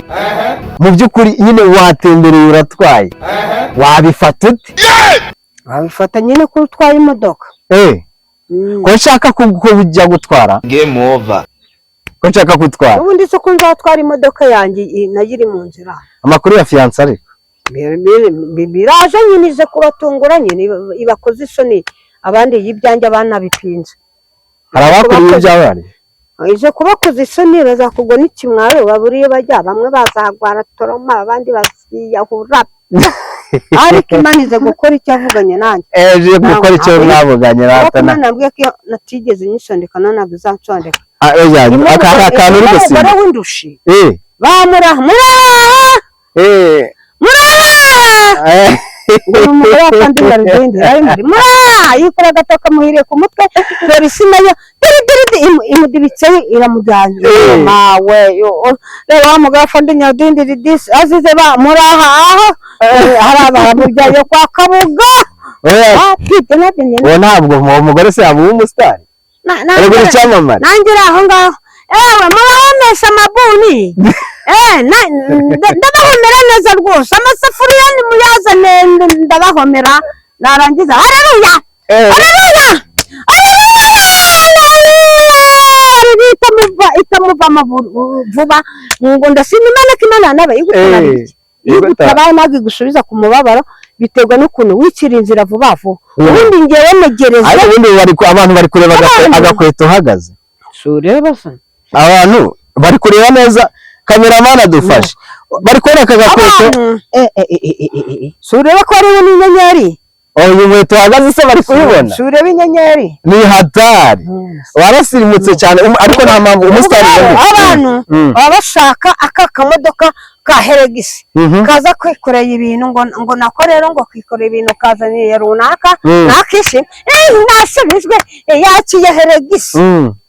Speaker 2: mu by'ukuri nyine watembereye uratwaye wabifata ute
Speaker 7: wabifata nyine ko utwaye imodoka
Speaker 2: ko nshaka kujya gutwara
Speaker 4: game over
Speaker 2: ko nshaka gutwara
Speaker 7: ubundi se ko nzatwara imodoka yanjye nayiri mu nzira
Speaker 2: amakuru ya fiance ariko
Speaker 7: biraje nyine ize kubatungura nyine ibakoze isoni abandi y'ibyanjye abana bipinze
Speaker 2: hari abakuriye ibyawe
Speaker 7: ije kubakoze isoni bazakugwa n'ikimwaro baburiye bajya bamwe bazagwara toroma abandi baziyahura ariko Imana ize gukora icyo avuganye nanjye
Speaker 2: je gukora icyo mwavuganye ratana
Speaker 7: nabwiye ko natigeze nyisondeka nanaga izansondeka
Speaker 2: akantu uri gusiba
Speaker 7: bara windushi bamura umugore wa kandi Nyarudindi ari muri yikora agatoka muhiriye ku mutwe polisi nayo imudibitse iramujyanye mawe rero wa mugabo kandi Nyarudindi azize ba muri aha hari abamujyanye kwa Kabuga
Speaker 2: ntabwo umugore se yaba umusitari nangira aho ngaho murabamesha amabuni ndabahomera neza rwose amasafuriya nimuyazane ndabahomera narangiza haleluya itamuva vuba ngo ndashima Imana ko Imana nabe igutabaye nagi gusubiza ku mubabaro biterwa n'ukuntu wicira inzira vuba vuba ubundi ngewe negereza ubundi abantu bari kureba agakweto uhagaze
Speaker 7: sureba se
Speaker 2: abantu bari kureba neza kameramana adufashe bari kubona aka gakweto
Speaker 7: sureba ko ari n'inyenyeri
Speaker 2: uyu nkweto uhagaze se bari kubibona
Speaker 7: sureba inyenyeri
Speaker 2: ni hatari warasirimutse cyane ariko nta mpamvu umusitari
Speaker 7: abantu baba bashaka aka kamodoka ka Heregisi kaza kwikoreye ibintu ngo nako rero ngo kwikoreye ibintu kazaniye runaka nakishi nasubizwe yakiye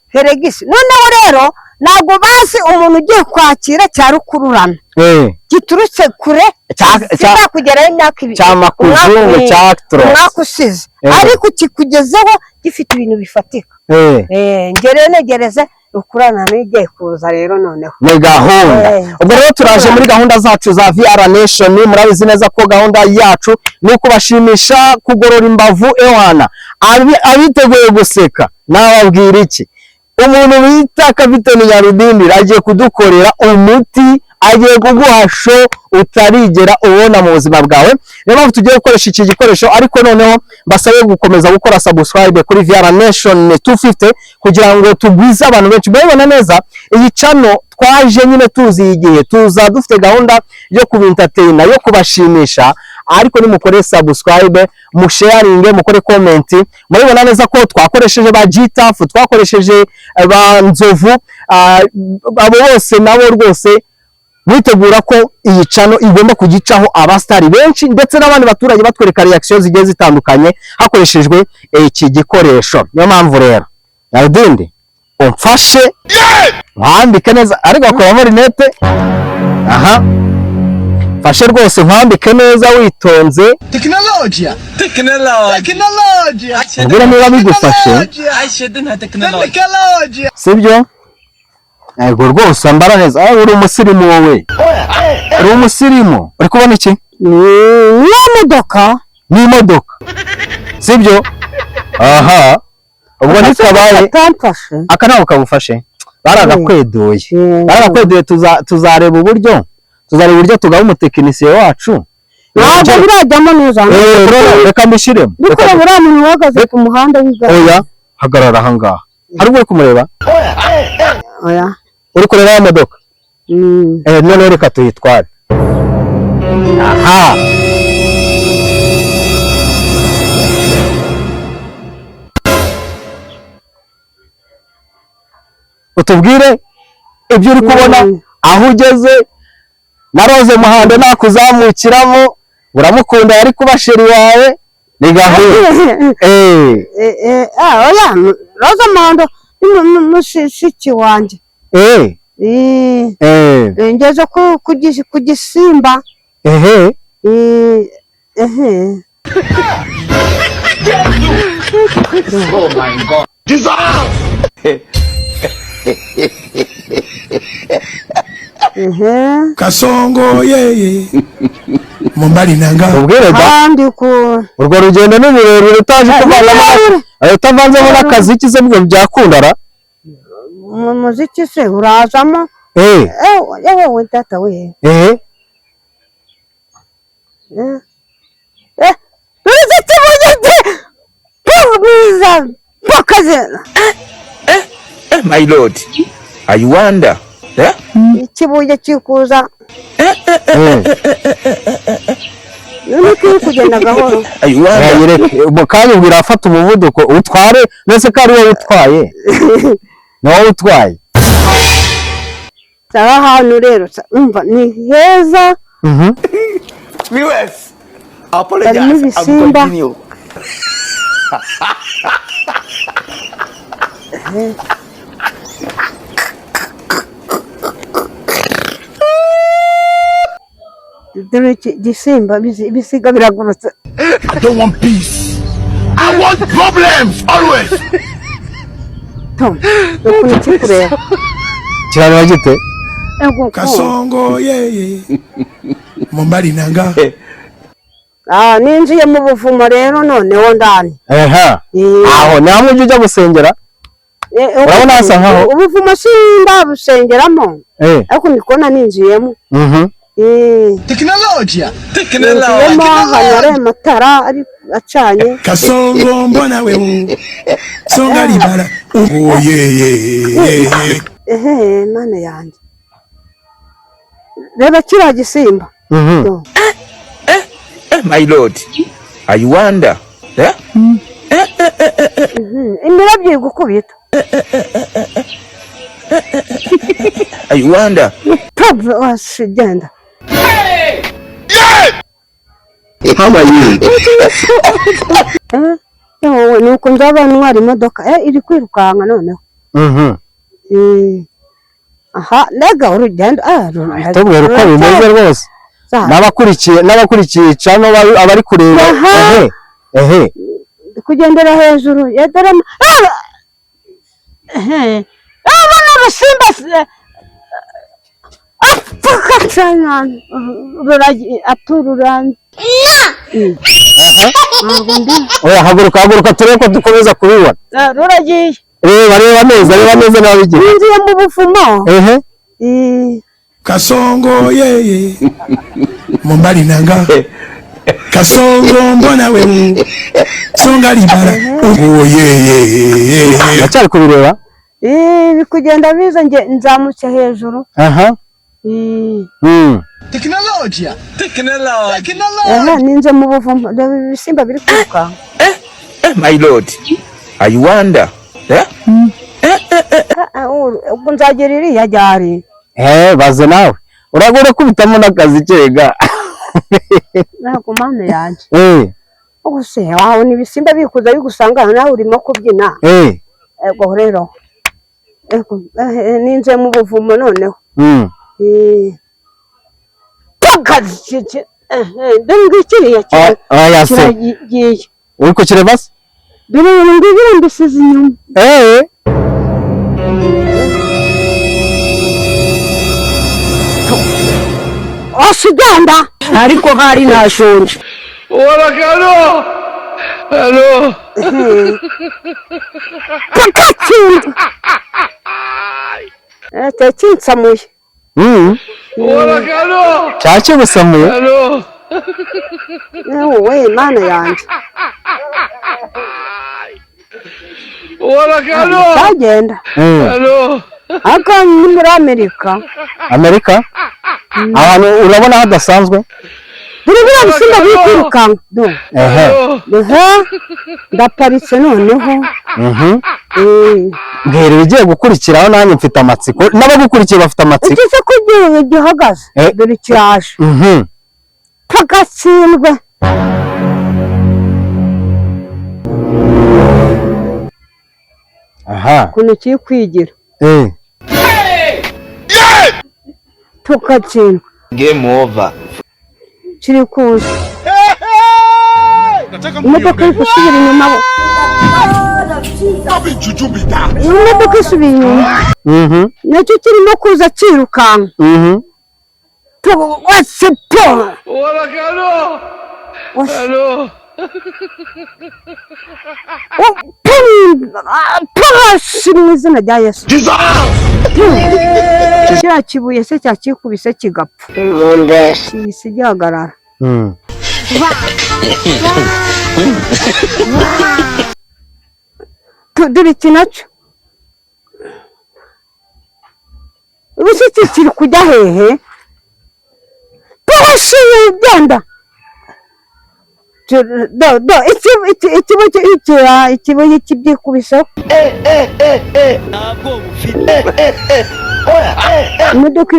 Speaker 7: Heregisi noneho rero ntabwo bazi umuntu ugiye kwakira cya rukururana giturutse kure kugeraho imyaka ibiri umwaka usize ariko kikugezeho gifite ibintu bifatika negereze rukurana n'igiye kuza rero noneho
Speaker 2: ni gahunda ubwo rero turaje muri gahunda zacu za VR Nation murabizi neza ko gahunda yacu ni ukubashimisha kugorora imbavu ewana abiteguye guseka nababwira iki umuntu bita Kapiteni Nyarudindi agiye kudukorera umuti agiye kuguha show utarigera ubona mu buzima bwawe rero tugiye gukoresha iki gikoresho ariko noneho basabe gukomeza gukora subscribe kuri VR Nation 250 kugira ngo tugwize abantu benshi babona neza iyi channel twaje nyine tuzi igihe tuza dufite gahunda yo kubintertaina yo kubashimisha ariko nimukore subscribe musharinge mukore comment muribona neza ko twakoresheje ba GTAF twakoresheje ba Nzovu abo bose nabo rwose witegura ko iyi channel igomba kugicaho abastari benshi ndetse n'abandi baturage batwereka reaction zigiye zitandukanye hakoreshejwe iki gikoresho niyo mpamvu rero Nyarudindi umfashe mwambike neza ariko akoramo rinete aha fashe rwose mwambike neza witonze
Speaker 4: Technologia
Speaker 2: ubwira niba bigufashe sibyo ego rwose ambara neza uri umusirimu wowe uri umusirimu uri kubona iki ni imodoka sibyo aha ubwo ntitwabaye aka ntabwo kabufashe baragakweduye tuzareba uburyo tugaha umutekinisiye wacu
Speaker 7: ntabwo birajyamo neza
Speaker 2: reka mbishyiremo
Speaker 7: bikora buriya muntu uhagaze ku muhanda w'igare
Speaker 2: oya hagarara ahangaha hari uri kumureba
Speaker 7: oya
Speaker 2: uri kureba ya modoka noneho reka tuyitware aha utubwire ibyo uri kubona aho ugeze na Rose Muhando nakuzamukiramo uramukunda yari kuba sheri wawe ni gahunda
Speaker 7: oya Rose Muhando mushiki wanjye ngeze ku Gisimba
Speaker 4: Oh my God.
Speaker 8: Kasongo yeye mumbali nanga
Speaker 7: kandi
Speaker 2: urwo rugendo ni rurerure utaje kuvanamo utavanzemo n'akazi kize bwo byakundara
Speaker 7: umuziki se urazamo yewe tata we uruziti mugeze pakaze
Speaker 5: my lord I wonder
Speaker 7: ikibuye kikuza nuko kugenda gahoro
Speaker 2: kandi birafata umuvuduko utware nese ko ari wowe utwaye nawe utwaye
Speaker 7: cyaba hano rero umva ni heza
Speaker 5: viewers Apologize.
Speaker 7: Harimo
Speaker 5: I'll
Speaker 7: ibisimba.
Speaker 5: continue.
Speaker 7: Dore gisimba bisiga biragurutse.
Speaker 8: I don't want peace. I want problems always.
Speaker 7: Tom, ukuntu kikureba.
Speaker 1: kirareba gite
Speaker 8: Kasongo yeye mumbali nanga.
Speaker 7: Ninjiye mu buvumo rero noneho ndani.
Speaker 1: Aho ni hamwe ujya gusengera. Urabona hasa nkaho
Speaker 7: ubuvumo si ndabusengeramo. Ariko ndikona ninjiyemo.
Speaker 4: Teknolojia.
Speaker 7: Hanyore amatara ari acanye.
Speaker 8: Kasongo mbona wewe songa libala. Oh yeye.
Speaker 7: Mane yanjye. Reba kiriya gisimba.
Speaker 5: My lord, I wonder.
Speaker 7: Imirabyo igukubita.
Speaker 5: I wonder.
Speaker 7: Probably was genda.
Speaker 5: How are you?
Speaker 7: Nuko nzaba ntwara imodoka iri kwirukanka noneho. Aha, lega urugendo.
Speaker 1: Tubwira uko bimeze rwose. N'abakurikiye cyane abari kureba.
Speaker 7: Kugendera hejuru ya darama. Abana basimba. Apakacana ruragi atururana.
Speaker 1: Oya haguruka turebe ko dukomeza kubibona.
Speaker 7: Ruragiye.
Speaker 1: Bareba neza nabigiye.
Speaker 7: Ninjiye mu bufumo.
Speaker 8: Kasongo yeye mumbali nanga. Kasongo mbona wewe songa libala. Oh yeye.
Speaker 1: Acyari kubireba.
Speaker 7: Bikugenda biza nge nzamutse hejuru.
Speaker 4: Teknolojia.
Speaker 7: Ninje mu buvumo ibisimba biri kwiruka.
Speaker 5: My lord, I wonder.
Speaker 7: Ubwo nzagera iriya ryari.
Speaker 1: Baze nawe uragora kubitamo n'akazi kega.
Speaker 7: Nako mane yanjye. Ubuse waho ni ibisimba bikuza bigusanga nawe urimo kubyina. Ego rero. Ninje mu buvumo noneho. Pakazi. Ndangikiriye cyane. Kiragiye.
Speaker 1: Uri ko kireba se?
Speaker 7: Biri mbisize inyuma. Osiganda ariko hari nashonje.
Speaker 8: Orakano. Hello.
Speaker 7: Pakachinda. Tetsinsamuye.
Speaker 8: Orakano.
Speaker 1: Cyache busamuye.
Speaker 8: Hello.
Speaker 7: We mana yanjye.
Speaker 8: Orakano.
Speaker 7: Bagenda.
Speaker 8: Hello.
Speaker 7: Aka ni muri Amerika.
Speaker 1: Abantu urabona hadasanzwe.
Speaker 7: Biriya bisimba bikwirukanka. Ndaparitse noneho.
Speaker 1: Mbere bigiye gukurikiraho nanjye mfite amatsiko. N'abagukurikiye bafite amatsiko.
Speaker 7: Ugeze kugiye gihagaze. Dore cyaje. Pagatsindwe. Kuno kiri kwigira. Tukatsindwa.
Speaker 5: Game over.
Speaker 7: Kiri kuza. Imodoka iri gusubira inyuma. Imodoka isubira inyuma. Nacyo kirimo kuza kirukanka. What's the point? Hello. Pasi mu izina rya Yesu. Kiriya kibuye se cyakikubise kigapfa. Kihise gihagarara. Dore iki nacyo. Ubusiki kiri kujya hehe? Pasi ugenda. Ikibuye kibyikubiseho. Imodoka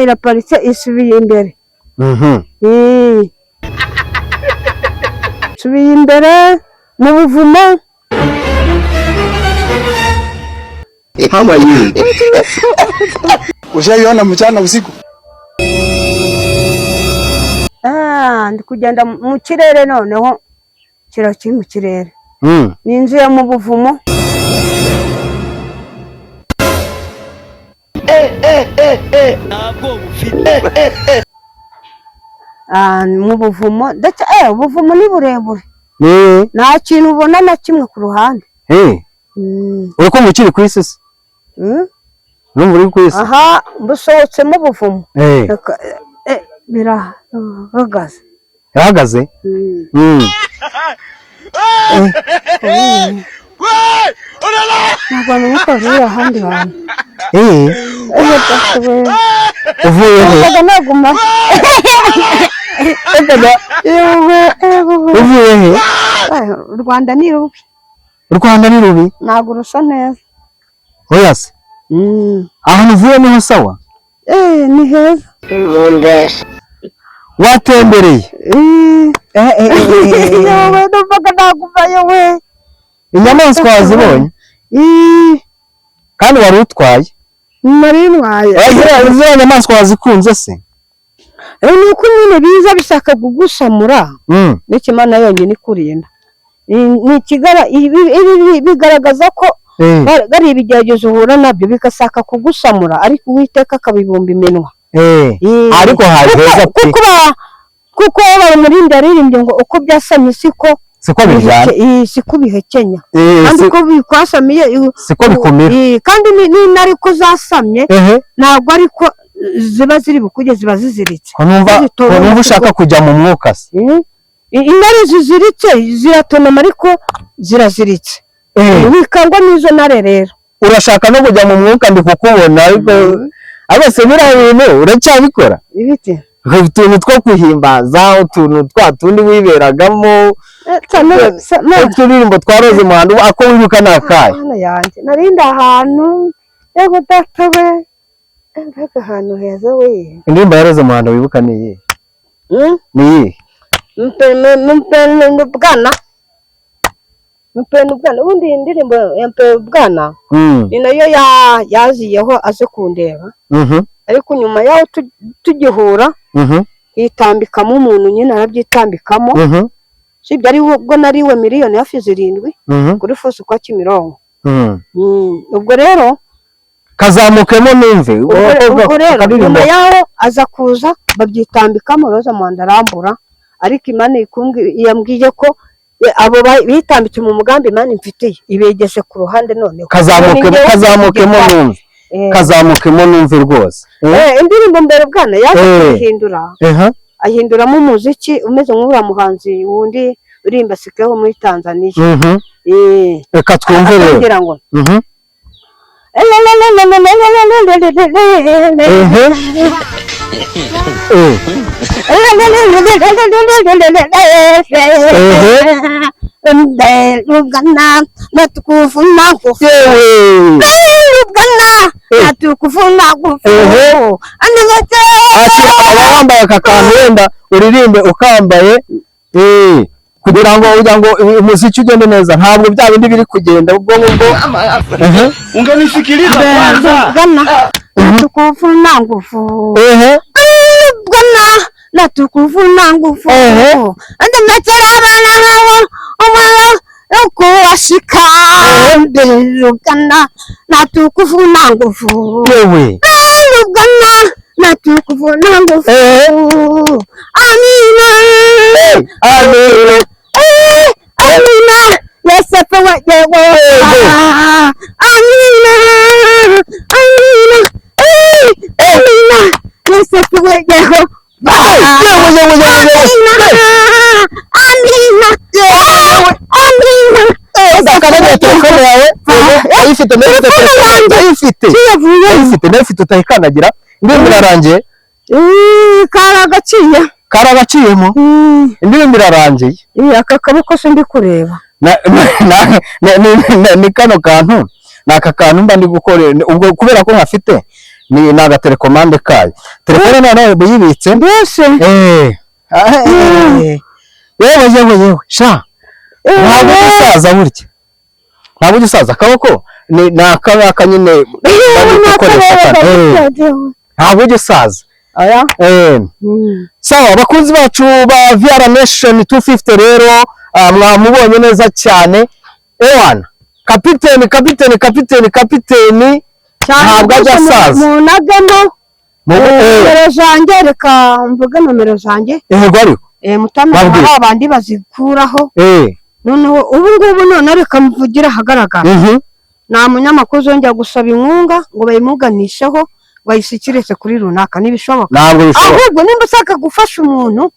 Speaker 7: iraparitse isubiye imbere. nsubiye imbere mu buvumo.
Speaker 5: How are you?
Speaker 3: Ushaiona mchana usiku?
Speaker 7: Ndi kugenda mu kirere noneho kiri mu kirere. Ninjiye mu buvumo. Mu buvumo ndetse ubuvumo ni burebure. Nta kintu ubona na kimwe ku ruhande.
Speaker 2: Uri kumva ukiri ku isi se? Numva uri ku isi?
Speaker 7: Aha mbusohotsemo buvumo. Birahagaze.
Speaker 2: Yahagaze?
Speaker 7: Ntabwo namenye ko biri ahandi hantu.
Speaker 2: Uvuye he?
Speaker 7: Naguma.
Speaker 2: Uvuye he?
Speaker 7: U Rwanda ni rubi.
Speaker 2: U Rwanda ni rubi?
Speaker 7: Ntabwo rusa neza.
Speaker 2: Oya se? Ahantu uvuye niho sawa?
Speaker 7: Ni heza.
Speaker 2: Watembereye?
Speaker 7: Yewe ndumvaga nagumayo we.
Speaker 2: Inyamaswa wazibonye? Kandi wari utwaye?
Speaker 7: Nari ntwaye.
Speaker 2: Izo nyamaswa wazikunze se?
Speaker 7: Ni uko nyine biza bishaka kugusamura. N'Imana yonyine ikurinda. Bigaragaza ko bari ibigeragezo uhura nabyo bigashaka kugusamura ariko Uwiteka akabibumba iminwa.
Speaker 2: Ariko hageza
Speaker 7: kuko bamurinde aririmbye ngo uko byasamye siko
Speaker 2: biryana.
Speaker 7: Siko bihekenya. Kandi uko bikwasamiye
Speaker 2: siko bikomera.
Speaker 7: Kandi nari ko zasamye ntabwo ariko ziba ziri bukujye ziba ziziritse.
Speaker 2: Numva ushaka kujya mu mwuka se?
Speaker 7: Intare ziziritse ziratonoma ariko ziraziritse. Wikangwa n'izo ntare rero.
Speaker 2: Urashaka no kujya mu mwuka ndi kukubona ariko se biriya bintu uracyabikora?
Speaker 7: Ibiti
Speaker 2: utuntu two kuhimbaza utuntu tundi wiberagamo uturirimbo twa Rose Muhando ako wibuka nakaye?
Speaker 7: Narinda ahantu yego datawe ahantu heza we.
Speaker 2: Indirimbo ya Rose Muhando wibuka ni iyihe? Ni iyihe?
Speaker 7: Mpenu bwana ubundi indirimbo ya Mpenu bwana ni nayo yaziyeho aze kundeba. Ariko nyuma yaho tugihura yitambikamo umuntu nyine arabyitambikamo. Sibyo ari ubwo nariwe miliyoni hafi 7 kuri Fosse kwa Kimironko. Ubwo rero
Speaker 2: kazamukemo numve.
Speaker 7: Ubwo rero nyuma yaho aza kuza babyitambikamo Rose Muhando arambura. Ariko Imana yambwiye ko abo bitambitse mu mugambi Imana imfitiye ibegese ku ruhande none.
Speaker 2: Kazamukemo numve. Kazamukemo numve rwose.
Speaker 7: Indirimbo mbere bwana yaje kuhindura. Ahinduramo umuziki umeze nk'uriya muhanzi wundi urimba sikeho muri Tanzania.
Speaker 2: Reka twumve rero.
Speaker 7: Lugana natukufuna kufu Lugana natukufuna kufu
Speaker 2: ati abambaye akakantu wenda uririmbe ukambaye kugira ngo umuziki ugende neza ntabwo bya bindi biri kugenda ubwo
Speaker 8: Ungenisikiliza kwanza.
Speaker 7: Lugana natukufuna ngufu Lugana natukufuna ngufu ande machera bana hawo omala ukuwashika Lugana natukufuna ngufu
Speaker 2: yewe
Speaker 7: Lugana natukufuna ngufu Amina Amina yesepe wajewo Amina yesepe wajewo
Speaker 2: ayifite utayikanagira indirimbo irarangiye karagaciyemo indirimbo irarangiye
Speaker 7: aka kaboko se ndi kureba
Speaker 2: ni kano kantu ni aka kantu mba ndi gukorera ubwo kubera ko nkafite ni nagatelekomande kayo telefone nayo buyibitse
Speaker 7: mbese
Speaker 2: yewe sha ntabwo usaza burya ntabwo usaza akaboko ni akabaka nyine ntabwo usaza sawa abakunzi bacu ba VR Nation 250 rero mwamubonye neza cyane ewana kapiteni ntabwo asaza
Speaker 7: munagemo nomero zanjye reka mvuge nomero zanjye
Speaker 2: yego ariko
Speaker 7: mutamenya abandi bazikuraho noneho ubu ngubu none reka mvugira ahagaragara nta munyamakuru uzongera gusaba inkunga ngo bayimuganisheho bayishyikirize kuri runaka ntibishoboka ahubwo nimba ushaka gufasha umuntu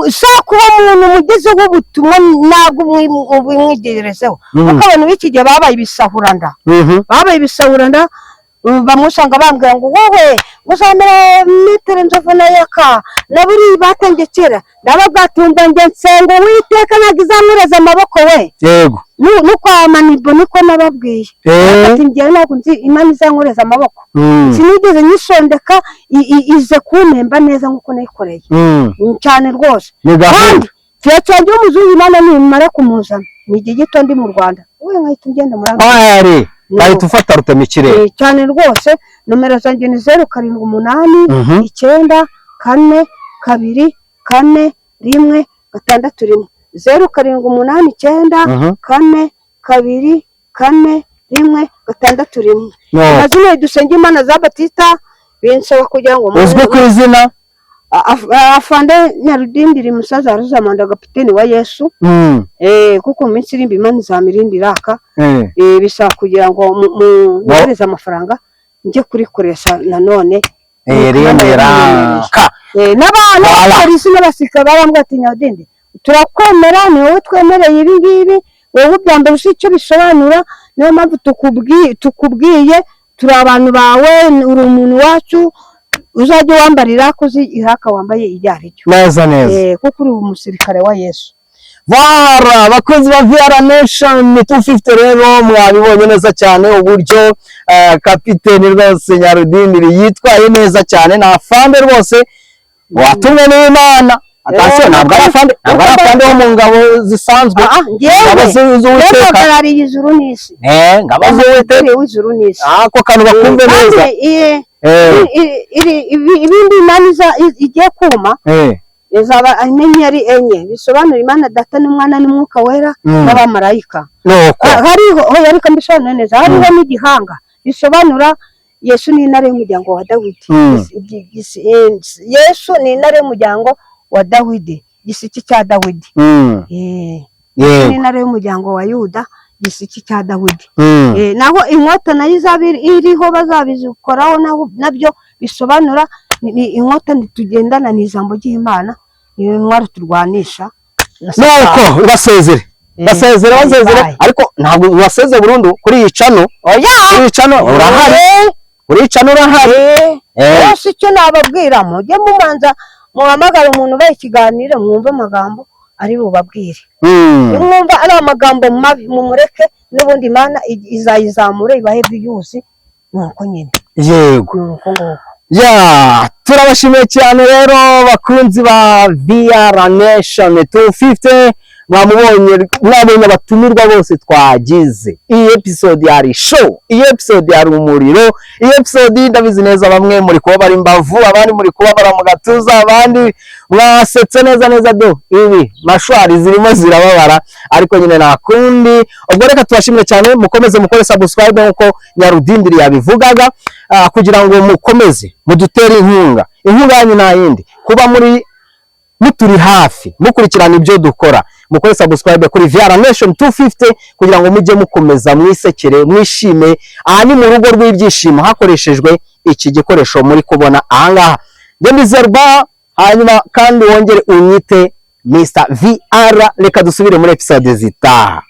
Speaker 7: ushaka uwo muntu mugezeho ubutumwa ntabwo umwigerezeho kuko abantu b'iki gihe babaye ibisahuranda bamwe usanga bambwira ngo wowe uzamera metero nzovu na yaka na buri batangiye kera ndababwatumva nge nsenga Uwiteka ntabwo izamureza amaboko we
Speaker 2: yego
Speaker 7: nuko amanibo niko nababwiye ati ngewe ntabwo nzi Imana izankureza amaboko sinigeze nyisondeka ize kumpemba neza nk'uko nayikoreye cyane rwose kandi cyanjye w'umuzungu Imana nimara kumuzana ni igihe gito ndi mu Rwanda wowe nkahita ugenda muri
Speaker 2: Amerika bahita ufata rutemikirere
Speaker 7: cyane rwose nomero zanjye ni 078 9 4 2 4 1 6 078 9 4 2 4 1 6 amazina dusenge Imana za Batista binsaba kugira ngo
Speaker 2: uzwi ku izina
Speaker 7: afande Nyarudindiri musaza Aruzamanda kapiteni wa Yesu kuko minsi rimbi Imana izamirindiraka bisaba kugira ngo muhereze amafaranga nje kurikoresha nanone
Speaker 2: rindiraka
Speaker 7: n'abantu polisi n'abasika barambwa ati Nyarudindi turakwemera ni wowe twemereye ibi ngibi wowe byambere icyo bisobanura niyo mpamvu tukubwiye turi abantu bawe uri umuntu wacu uzajya wambarira kozi ihaka wambaye ijyaricyo
Speaker 2: neza
Speaker 7: kuko uri umusirikare wa Yesu.
Speaker 2: Vara bakozi ba VR Nation 250 rero mwabibonye neza cyane uburyo kapiteni rwose Nyarudindiri yitwaye neza cyane na afande rwose watumwe n'Imana atashye ntabwo arafande wo mu ngabo zisanzwe
Speaker 7: ngewe y'ijuru n'isi
Speaker 2: ngabo
Speaker 7: w'ijuru n'isi
Speaker 2: ako kantu bakumve neza
Speaker 7: ibindi Imana igiye kuma izaba inyenyeri enye bisobanura Imana Data n'Umwana n'Umwuka Wera n'abamarayika hariho ariko mbishobora neza hariho n'igihanga bisobanura Yesu ni intare y'umuryango wa Dawidi Yesu ni intare y'umuryango wa Dawidi gisiki cya Dawidi ni intare y'umuryango wa Yuda gisiki cya Dawidi naho inkota nayo izabiri iriho bazabizikoraho nabyo bisobanura ni inkota tugendana ni ijambo ry'Imana ni intwaro turwanisha
Speaker 2: nuko basezere ariko ntabwo baseze burundu kuri iyi cano urahari
Speaker 7: yose icyo nababwira mujye mumanza muhamagara umuntu bayikiganire mwumve amagambo ari bubabwire mwumva ari amagambo mabi mumureke n'ubundi Imana izayizamure ibahe byuzi nuko nyine
Speaker 2: yego
Speaker 7: nuko ngoko
Speaker 2: turabashimiye cyane rero bakunzi ba VR Nation 250 mwabonye abatumirwa bose twagize iyi episode yari show iyi episode yari umuriro iyi episode ndabizi neza bamwe muri kuba bari imbavu abandi muri kuba bara mu gatuza abandi mwasetse neza do ibi mashwari zirimo zirababara ariko nyine nakundi ubwo reka tubashimire cyane mukomeze mukore subscribe nkuko Nyarudindiri yabivugaga kugira ngo mukomeze mudutere inkunga yanyu nayindi kuba muturi hafi mukurikirana ibyo dukora mukore subscribe kuri VR Nation 250 kugira ngo mujye mukomeza mwisekere mwishime aha ni mu rugo rw'ibyishimo hakoreshejwe iki gikoresho muri kubona ahangaha Ndizerba hanyuma kandi wongere unyite Mr VR reka dusubire muri episode zitaha.